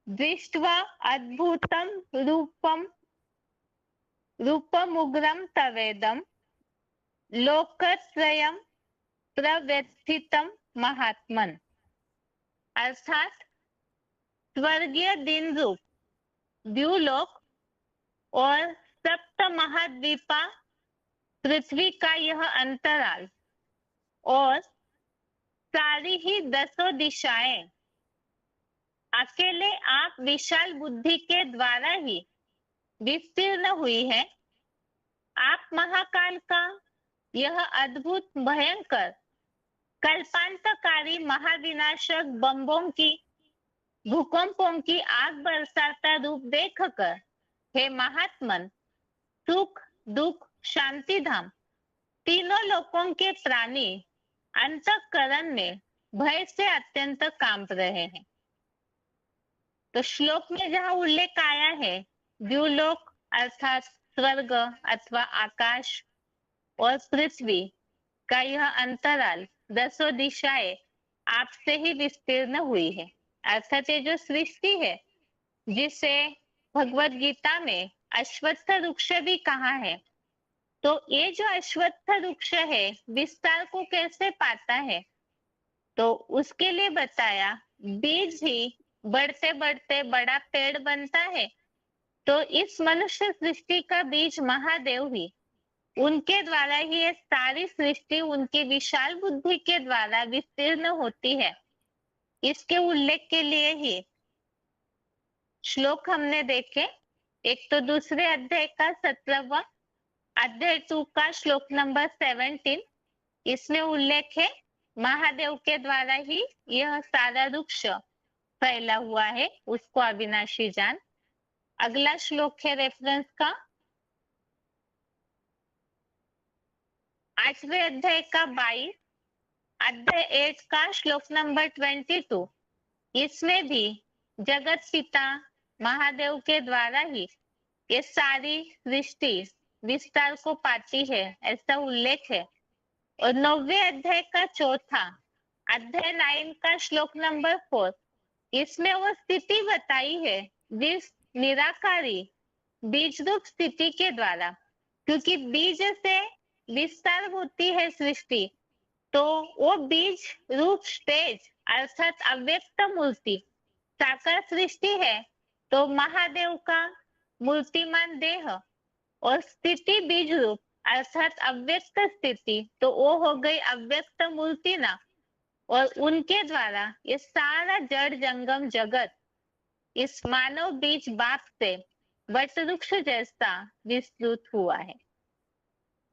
दृष्ट्वा अद्भुतं रूपमुग्रं तवेदं लोकत्रयं प्रव्यथितं महात्मन्। अर्थात स्वर्गीय दिन रूप द्युलोक और सप्त महाद्वीपा पृथ्वी का यह अंतराल और सारी ही 10 दिशाएं अकेले आप विशाल बुद्धि के द्वारा ही विस्तीर्ण हुई है। आप महाकाल का यह अद्भुत भयंकर कल्पांतकारी महाविनाशक बम्बों की भूकंपों की आग बरसाता रूप देखकर हे महात्मन, सुख दुख शांति धाम तीनों लोकों के प्राणी अंतःकरण में भय से अत्यंत कांप रहे हैं। तो श्लोक में जहाँ उल्लेख आया है द्युलोक अर्थात स्वर्ग अथवा आकाश और पृथ्वी का यह अंतराल 10 दिशाएं आपसे ही विस्तीर्ण हुई है, अर्थात ये जो सृष्टि है जिसे भगवत गीता में अश्वत्थ वृक्ष भी कहा है, तो ये जो अश्वत्थ वृक्ष है विस्तार को कैसे पाता है, तो उसके लिए बताया बीज ही बढ़ते बढ़ते बड़ा पेड़ बनता है। तो इस मनुष्य सृष्टि का बीज महादेव ही, उनके द्वारा ही ये सारी सृष्टि उनकी विशाल बुद्धि के द्वारा विस्तीर्ण होती है। इसके उल्लेख के लिए ही श्लोक हमने देखे। एक तो दूसरे अध्याय का 17वां अध्याय 2 का श्लोक नंबर 17, इसमें उल्लेख है महादेव के द्वारा ही यह सारा वृक्ष फैला हुआ है, उसको अविनाशी जान। अगला श्लोक है रेफरेंस का 8वें अध्याय का 22 अध्याय 8 का श्लोक नंबर 22, इसमें भी जगत पिता महादेव के द्वारा ही ये सारी सृष्टि विस्तार को पाती है, ऐसा उल्लेख है। और 9वें अध्याय का 4था अध्याय 9 का श्लोक नंबर 4, इसमें वो स्थिति बताई है जिस निराकारी बीज रूप स्थिति के द्वारा, क्योंकि बीज से विस्तार होती है सृष्टि, तो वो बीज रूप स्टेज अर्थात अव्यक्त मूर्ति साकार सृष्टि है, तो महादेव का मूर्तिमान देह और स्थिति बीज रूप अर्थात अव्यक्त स्थिति, तो वो हो गई अव्यक्त मूर्ति ना, और उनके द्वारा ये सारा जड़ जंगम जगत इस मानव बीज बाप से वट वृक्ष जैसा विस्तृत हुआ है।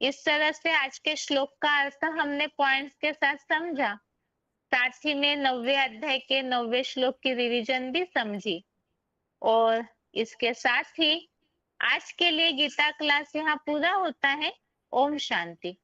इस तरह से आज के श्लोक का अर्थ हमने पॉइंट्स के साथ समझा, साथ ही में 9वें अध्याय के 9वें श्लोक की रिवीजन भी समझी, और इसके साथ ही आज के लिए गीता क्लास यहाँ पूरा होता है। ओम शांति।